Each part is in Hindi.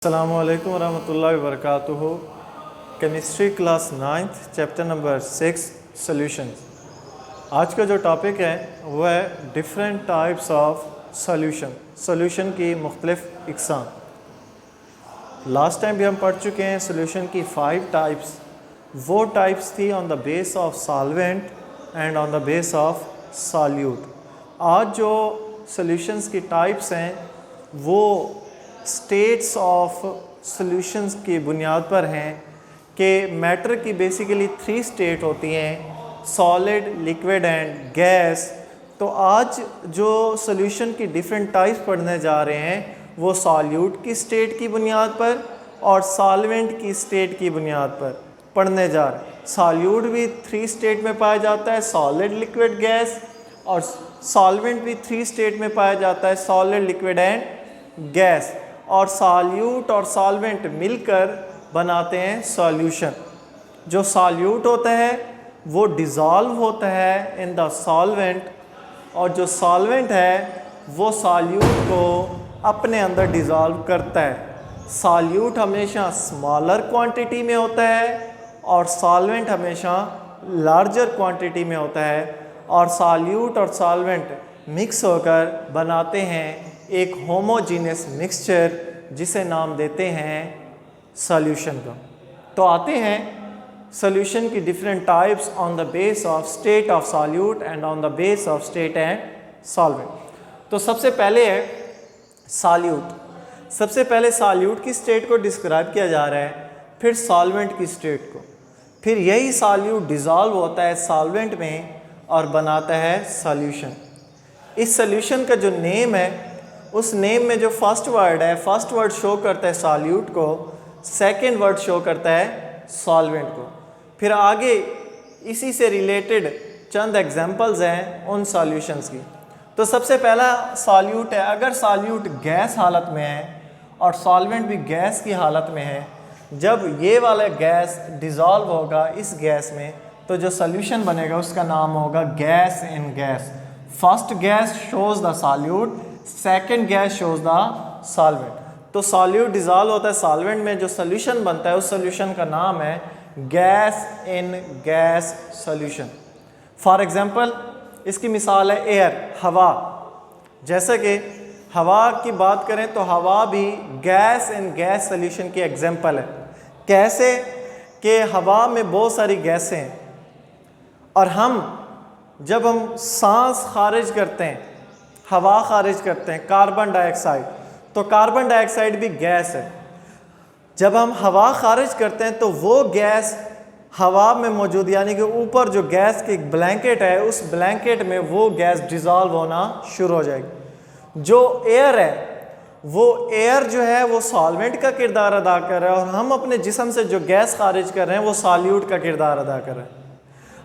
अस्सलामुअलैकुम वरहमतुल्लाहि वबरकातुहू। Chemistry class 9th chapter number 6 solutions. आज का जो टॉपिक है वो है डिफरेंट टाइप्स ऑफ सॉल्यूशन की मुख्तलिफ इकसाम। लास्ट टाइम भी हम पढ़ चुके हैं सॉल्यूशन की 5 टाइप्स। वो टाइप्स थी on the base of solvent and on the base of solute. आज जो सॉल्यूशंस की टाइप्स हैं वो स्टेट्स ऑफ सॉल्यूशंस की बुनियाद पर हैं कि मैटर की बेसिकली 3 स्टेट होती हैं, सॉलिड, लिक्विड एंड गैस। तो आज जो सॉल्यूशन की डिफरेंट टाइप्स पढ़ने जा रहे हैं वो सॉल्यूट की स्टेट की बुनियाद पर और सॉल्वेंट की स्टेट की बुनियाद पर पढ़ने जा रहे हैं। सॉल्यूट भी 3 स्टेट में पाया जाता है, सॉलिड, लिक्विड, गैस, और सॉल्वेंट भी 3 स्टेट में पाया जाता है, सॉलिड, लिक्विड एंड गैस। और सॉल्यूट और सॉल्वेंट मिलकर बनाते हैं सॉल्यूशन। जो सॉल्यूट होता है वो डिज़ोल्व होता है इन द सॉल्वेंट, और जो सॉल्वेंट है वो सॉल्यूट को अपने अंदर डिज़ोल्व करता है। सॉल्यूट हमेशा स्मॉलर क्वांटिटी में होता है और सॉल्वेंट हमेशा लार्जर क्वांटिटी में होता है, और सॉल्यूट और सॉल्वेंट मिक्स होकर बनाते हैं एक होमोजीनियस मिक्सचर जिसे नाम देते हैं सॉल्यूशन का। तो आते हैं सॉल्यूशन की different types on the base of state of solute and on the base of state and solvent. तो सबसे पहले है सॉल्यूट। सबसे पहले सॉल्यूट की स्टेट को डिस्क्राइब किया जा रहा है, फिर सॉल्वेंट की स्टेट को, फिर यही सॉल्यूट डिज़ोल्व होता है सॉल्वेंट में और बनाता है सॉल्यूशन। इस सॉल्यूशन का जो नेम है उस नेम में जो फर्स्ट वर्ड है, फर्स्ट वर्ड शो करता है सॉल्यूट को, सेकंड वर्ड शो करता है सॉल्वेंट को। फिर आगे इसी से रिलेटेड चंद एग्जांपल्स हैं उन सॉल्यूशंस की। तो सबसे पहला सॉल्यूट है, अगर सॉल्यूट गैस हालत में है और सॉल्वेंट भी गैस की हालत में है, जब ये वाला गैस डिज़ोल्व होगा इस गैस में तो जो सॉल्यूशन बनेगा उसका नाम होगा gas in gas. First gas shows the solute, second gas shows the solvent. तो सॉल्यूट डिज़ोल्व होता है सॉल्वेंट में, जो सॉल्यूशन बनता है उस सॉल्यूशन का नाम है gas in gas solution. For example इसकी मिसाल है एयर, हवा। जैसे कि हवा की बात करें तो हवा भी गैस इन गैस सॉल्यूशन की एग्जांपल है। कैसे कि हवा में बहुत सारी गैसें हैं और जब हम सांस खारिज करते हैं, हवा खारिज करते हैं, कार्बन डाइऑक्साइड, तो कार्बन डाइऑक्साइड भी गैस है। जब हम हवा खारिज करते हैं तो वो गैस हवा में मौजूद, यानी कि ऊपर जो गैस की ब्लैंकेट है उस ब्लैंकेट में वो गैस डिज़ोल्व होना शुरू हो जाएगी। जो एयर है वो एयर जो है वो सॉल्वेंट का किरदार अदा कर रहा है, और हम अपने जिस्म से जो गैस खारिज कर रहे हैं वो सॉल्यूट का किरदार अदा कर रहे हैं।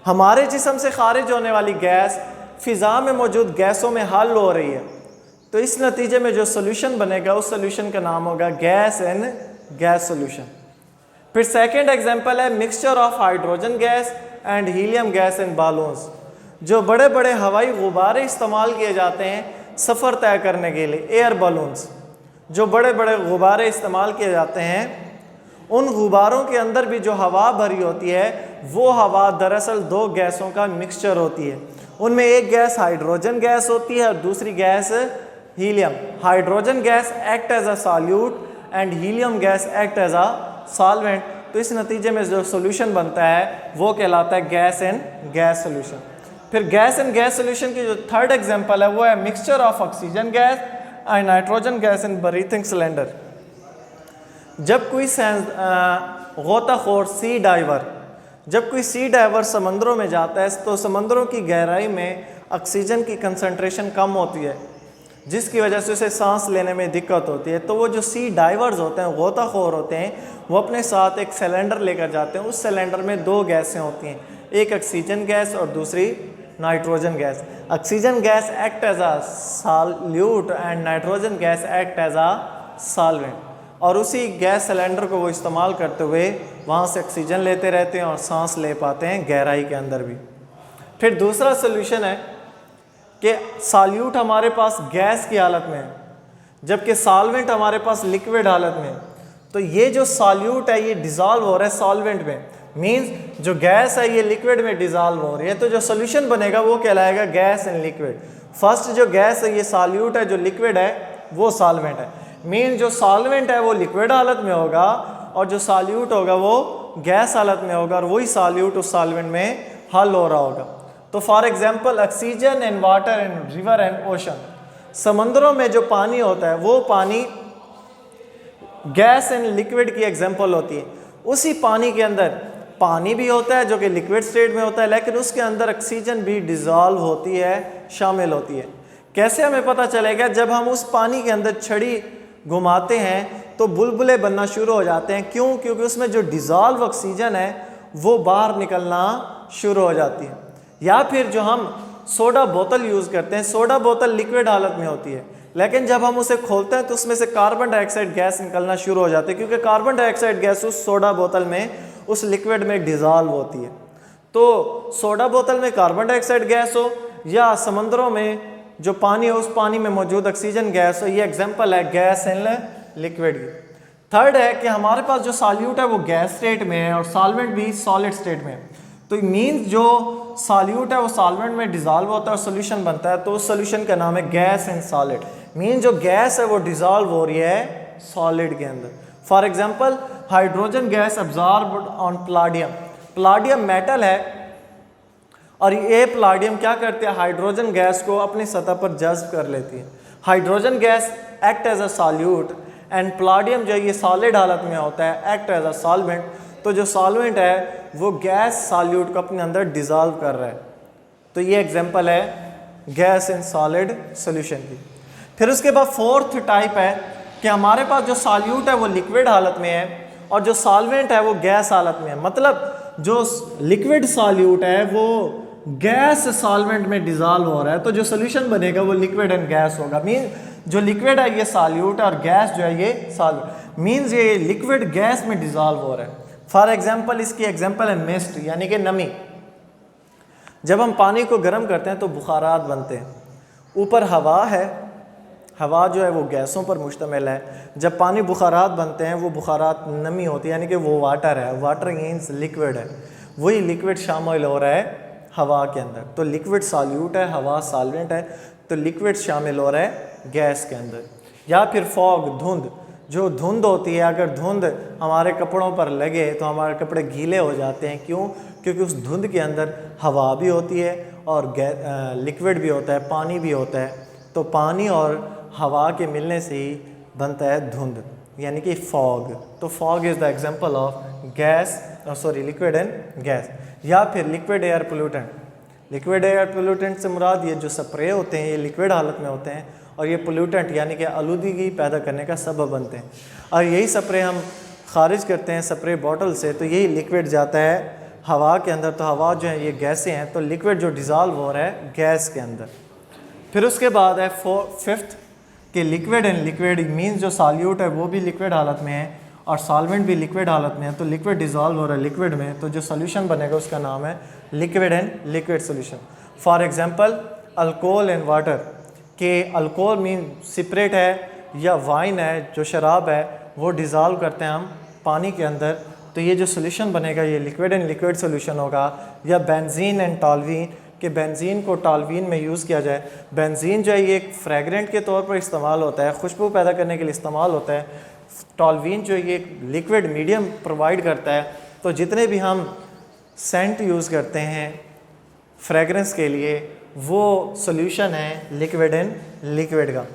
हमारे जिस्म से खारिज होने वाली गैस फ़िज़ा में मौजूद गैसों में हल हो रही है, तो इस नतीजे में जो सॉल्यूशन बनेगा उस सॉल्यूशन का नाम होगा गैस इन गैस सॉल्यूशन। फिर सेकंड एग्जांपल है mixture of hydrogen gas and helium gas in balloons. जो बड़े बड़े हवाई गुब्बारे इस्तेमाल किए जाते हैं सफ़र तय करने के लिए, एयर बलून्स, जो बड़े बड़े गुब्बारे इस्तेमाल किए जाते हैं, उन गुब्बारों के अंदर भी जो हवा भरी होती है वो हवा दरअसल 2 गैसों का मिक्सचर होती है। उनमें एक गैस हाइड्रोजन गैस होती है और दूसरी gas helium. Hydrogen gas act as a solute and helium gas act as a solvent. तो इस नतीजे में जो सॉल्यूशन बनता है वो कहलाता है गैस इन गैस सॉल्यूशन। फिर गैस इन गैस सॉल्यूशन की जो थर्ड एग्जांपल है वो है mixture of oxygen gas and nitrogen gas in breathing cylinder. जब कोई गोताखोर जब कोई सी डाइवर समंदरों में जाता है तो समंदरों की गहराई में ऑक्सीजन की कंसंट्रेशन कम होती है, जिसकी वजह से उसे सांस लेने में दिक्कत होती है। तो वो जो सी डाइवर्स होते हैं, गोताखोर होते हैं, वो अपने साथ एक सिलेंडर लेकर जाते हैं। उस सिलेंडर में 2 गैसें होती हैं, एक ऑक्सीजन गैस और दूसरी nitrogen gas. Oxygen gas act as a solute and nitrogen gas act as a solvent, और उसी गैस सिलेंडर को वो इस्तेमाल करते हुए वहाँ से ऑक्सीजन लेते रहते हैं और सांस ले पाते हैं गहराई के अंदर भी। फिर दूसरा सॉल्यूशन है कि सॉल्यूट हमारे पास गैस की हालत में है, जबकि सॉल्वेंट हमारे पास लिक्विड हालत में है। तो ये जो सॉल्यूट है ये डिज़ोल्व हो रहा है सॉल्वेंट में, मीन्स जो गैस है ये लिक्विड में डिज़ोल्व हो रही है, तो जो सोल्यूशन बनेगा वो कहलाएगा गैस एंड लिक्विड। फर्स्ट जो गैस है ये सॉल्यूट है, जो लिक्विड है वो सॉल्वेंट है। मीन जो सॉल्वेंट है वो लिक्विड हालत में होगा और जो सॉल्यूट होगा वो गैस हालत में होगा, और वही सॉल्यूट उस सॉल्वेंट में हल हो रहा होगा। तो for example oxygen and water and river and ocean, समंदरों में जो पानी होता है वो पानी गैस एंड लिक्विड की एग्जांपल होती है। उसी पानी के अंदर पानी भी होता है जो कि लिक्विड स्टेट में होता है, लेकिन उसके अंदर ऑक्सीजन भी डिज़ोल्व होती है, शामिल होती है। कैसे हमें पता चलेगा? जब हम उस पानी के अंदर छड़ी घुमाते हैं तो बुलबुले बनना शुरू हो जाते हैं। क्यों? क्योंकि उसमें जो डिज़ोल्व ऑक्सीजन है वो बाहर निकलना शुरू हो जाती है। या फिर जो हम सोडा बोतल यूज़ करते हैं, सोडा बोतल लिक्विड हालत में होती है, लेकिन जब हम उसे खोलते हैं तो उसमें से कार्बन डाइऑक्साइड गैस निकलना शुरू हो जाती है, क्योंकि कार्बन डाइऑक्साइड गैस उस सोडा बोतल में, उस लिक्विड में डिज़ोल्व होती है। तो सोडा बोतल में कार्बन डाइऑक्साइड गैस हो या समंदरों में जो पानी है उस पानी में मौजूद ऑक्सीजन गैस हो, ये एग्जांपल है गैस एंड लिक्विड की। थर्ड है कि हमारे पास जो सॉल्यूट है वो गैस स्टेट में है और सॉल्वेंट भी सॉलिड स्टेट में है। तो मीन्स जो सॉल्यूट है वो सॉल्वेंट में डिज़ोल्व होता है और सोल्यूशन बनता है, तो उस सोल्यूशन का नाम है गैस एंड सॉलिड। मीन जो गैस है वो डिज़ोल्व हो रही है सॉलिड के अंदर। For example hydrogen gas absorbed on palladium. Palladium metal है और ये प्लाडियम क्या करते हैं? हाइड्रोजन गैस को अपनी सतह पर जज्ब कर लेती है। Hydrogen gas act as a solute and palladium जो ये सॉलिड हालत में होता है एक्ट एज अ सॉल्वेंट। तो जो सॉल्वेंट है वो गैस सॉल्यूट को अपने अंदर डिज़ोल्व कर रहा है। तो ये एग्जांपल है गैस इन सॉलिड सॉल्यूशन की। फिर उसके बाद फोर्थ टाइप है कि हमारे पास जो सॉल्यूट है वो लिक्विड हालत में है और जो सॉल्वेंट है वो गैस हालत में है। मतलब जो लिक्विड सॉल्यूट है वो गैस सॉल्वेंट में डिज़ोल्व हो रहा है, तो जो सोल्यूशन बनेगा वो लिक्विड एंड गैस होगा। मीन जो लिक्विड है ये सॉल्यूट और गैस जो है ये सॉल्वेंट, मीन्स ये लिक्विड गैस में डिज़ोल्व हो रहा है। फॉर एग्जांपल इसकी एग्जांपल है मिस्ट यानी कि नमी। जब हम पानी को गर्म करते हैं तो बुखारात बनते हैं। ऊपर हवा है, हवा जो है वो गैसों पर मुश्तमिल है। जब पानी बुखारात बनते हैं वो बुखारात नमी होती है, यानी कि वो वाटर है। वाटर मीन्स लिक्विड है, वही लिक्विड शामिल हो रहा है हवा के अंदर। तो लिक्विड सॉल्यूट है, हवा सॉल्वेंट है, तो लिक्विड शामिल हो रहा है गैस के अंदर। या फिर फॉग, धुंध, जो धुंध होती है, अगर धुंध हमारे कपड़ों पर लगे तो हमारे कपड़े गीले हो जाते हैं। क्यों? क्योंकि उस धुंध के अंदर हवा भी होती है और लिक्विड भी होता है, पानी भी होता है। तो पानी और हवा के मिलने से ही बनता है धुंध, यानी कि फॉग। तो fog is the example of gas, liquid and gas. या फिर liquid air pollutant. Liquid air pollutant से मुराद ये जो स्प्रे होते हैं ये लिक्विड हालत में होते हैं और ये पोल्यूटेंट यानी कि आलूदगी पैदा करने का सबब बनते हैं। और यही स्प्रे हम खारिज करते हैं स्प्रे बॉटल से, तो यही लिक्विड जाता है हवा के अंदर। तो हवा जो है ये गैसें हैं, तो लिक्विड जो डिज़ोल्व हो रहा है गैस के अंदर। फिर उसके बाद है फिफ्थ कि लिक्विड एंड लिक्विड मीन्स जो सॉल्यूट है वो भी लिक्विड हालत में है और सॉल्वेंट भी लिक्विड हालत में है। तो लिक्विड डिज़ोल्व हो रहा है लिक्विड में, तो जो सोल्यूशन बनेगा उसका नाम है liquid and liquid solution. For example alcohol and water, कि अल्कोहल मीन सिपरेट है या वाइन है, जो शराब है, वो डिज़ोल्व करते हैं हम पानी के अंदर, तो ये जो सोल्यूशन बनेगा ये लिक्विड एंड लिक्विड सोल्यूशन होगा। या बेंजीन एंड टॉल्वीन, कि बेंजीन को टॉल्वीन में यूज़ किया जाए। बेंजीन जो है ये एक फ्रेगरेंट के तौर पर इस्तेमाल होता है, खुशबू पैदा करने के लिए इस्तेमाल होता है। टॉल्वीन जो ये एक लिक्विड मीडियम प्रोवाइड करता है। तो जितने भी हम सेंट यूज़ करते हैं फ्रेगरेंस के लिए वो सोल्यूशन है लिक्विड एंड लिक्विड का।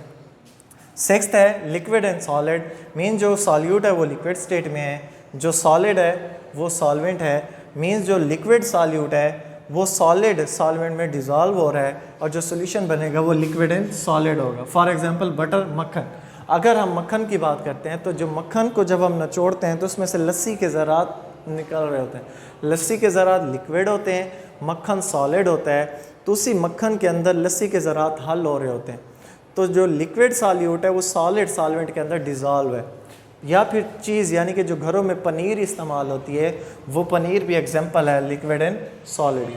सिक्स्थ है लिक्विड एंड सॉलिड, मीन जो सॉल्यूट है वो लिक्विड स्टेट में है, जो सॉलिड है वो सॉल्वेंट है। मीन्स जो लिक्विड सॉल्यूट है वो सॉलिड सॉल्वेंट में डिज़ोल्व हो रहा है और जो सोल्यूशन बनेगा वो लिक्विड एंड सॉलिड होगा। फॉर एग्जांपल बटर, मक्खन। अगर हम मक्खन की बात करते हैं तो जो मक्खन को जब हम निचोड़ते हैं तो उसमें से लस्सी के ज़रात निकल रहे होते हैं। लस्सी के ज़रात लिक्विड होते हैं, मक्खन सॉलिड होता है, तो उसी मक्खन के अंदर लस्सी के ज़रात हल हो रहे होते हैं। तो जो लिक्विड सॉल्यूट है वो सॉलिड सॉल्वेंट के अंदर डिज़ोल्व है। या फिर चीज़ यानी कि जो घरों में पनीर इस्तेमाल होती है वो पनीर भी एग्जांपल है लिक्विड एंड सॉलिड।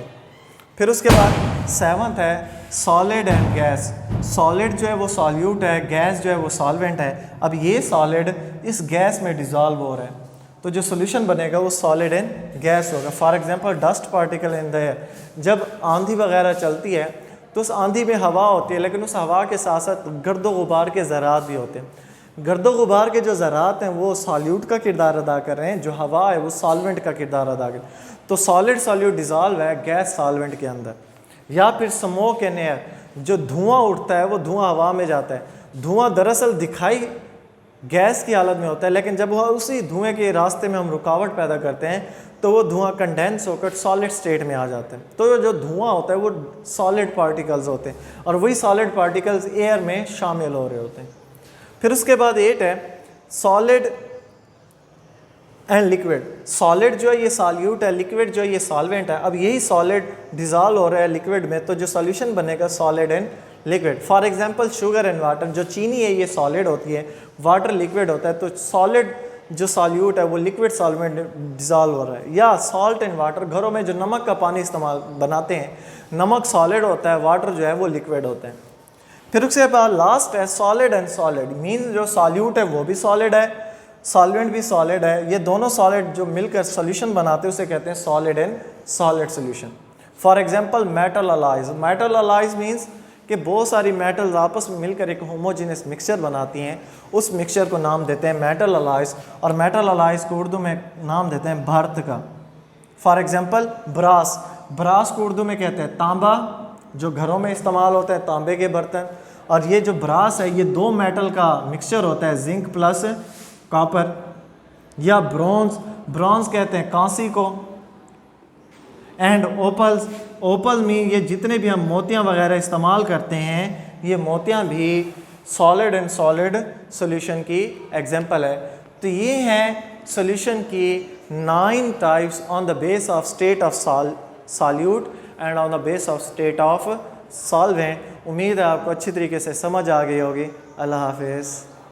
फिर उसके बाद सेवंथ है सॉलिड एंड गैस। सॉलिड जो है वो सॉल्यूट है, गैस जो है वो सॉल्वेंट है। अब ये सॉलिड इस गैस में डिज़ोल्व हो रहा है, तो जो सोल्यूशन बनेगा वो सॉलिड एंड गैस होगा। For example dust particle in the air, जब आंधी वगैरह चलती है तो उस आंधी में हवा होती है, लेकिन उस हवा के साथ साथ गर्द गुबार के ज़रात भी होते हैं। गर्द गुबार के जो ज़रात हैं वो सॉल्यूट का किरदार अदा कर रहे हैं, जो हवा है वो सॉल्वेंट का किरदार अदा कर रहे हैं। तो सॉलिड सॉल्यूट डिज़ोल्व है गैस सॉल्वेंट के अंदर। या फिर स्मोक एंड एयर, जो धुआं उठता है वो धुआं हवा में जाता है। धुआं दरअसल दिखाई गैस की हालत में होता है, लेकिन जब वह उसी धुएं के रास्ते में हम रुकावट पैदा करते हैं तो वो धुआं कंडेंस होकर सॉलिड स्टेट में आ जाते हैं। तो जो धुआं होता है वो सॉलिड पार्टिकल्स होते हैं और वही सॉलिड पार्टिकल्स एयर में शामिल हो रहे होते हैं। फिर उसके बाद 8 है सॉलिड एंड लिक्विड। सॉलिड जो है ये सॉल्यूट है, लिक्विड जो है ये सॉल्वेंट है। अब यही सॉलिड डिज़ोल्व हो रहा है लिक्विड में, तो जो सॉल्यूशन बनेगा solid and liquid. For example sugar and water, जो चीनी है ये सॉलिड होती है, वाटर लिक्विड होता है। तो सॉलिड जो सॉल्यूट है वो लिक्विड सॉल्वेंट डिज़ोल्व हो रहा है। या सॉल्ट एंड वाटर, घरों में जो नमक का पानी इस्तेमाल बनाते हैं, नमक सॉलिड होता है, वाटर जो है वो लिक्विड होता है। फिर उसके बाद लास्ट है सॉलिड एंड सॉलिड। मीन्स जो सॉल्यूट है वो भी सॉलिड है, सॉल्वेंट भी सॉलिड है। ये दोनों सॉलिड जो मिलकर सॉल्यूशन बनाते हैं उसे कहते हैं solid and solid solution. For example metal alloys. Metal alloys means कि बहुत सारी मेटल्स आपस में मिलकर एक होमोजेनियस मिक्सचर बनाती हैं, उस मिक्सचर को नाम देते हैं मेटल अलाइज। और मेटल अलाइज को उर्दू में नाम देते हैं भारत का। फॉर एग्जांपल ब्रास, ब्रास को उर्दू में कहते हैं तांबा, जो घरों में इस्तेमाल होता है तांबे के बर्तन। और ये जो ब्रास है ये दो मेटल का मिक्सचर होता है, जिंक प्लस कॉपर। या ब्रॉन्ज, ब्रॉन्ज कहते हैं कांसी को। एंड ओपल्स, ओपल में ये जितने भी हम मोतियां वगैरह इस्तेमाल करते हैं, ये मोतियां भी सॉलिड एंड सॉलिड सॉल्यूशन की एग्जांपल है। तो ये हैं सॉल्यूशन की 9 types on the base of state of solute and on the base of state of solvent. उम्मीद है आपको अच्छी तरीके से समझ आ गई होगी। अल्लाह हाफिज़।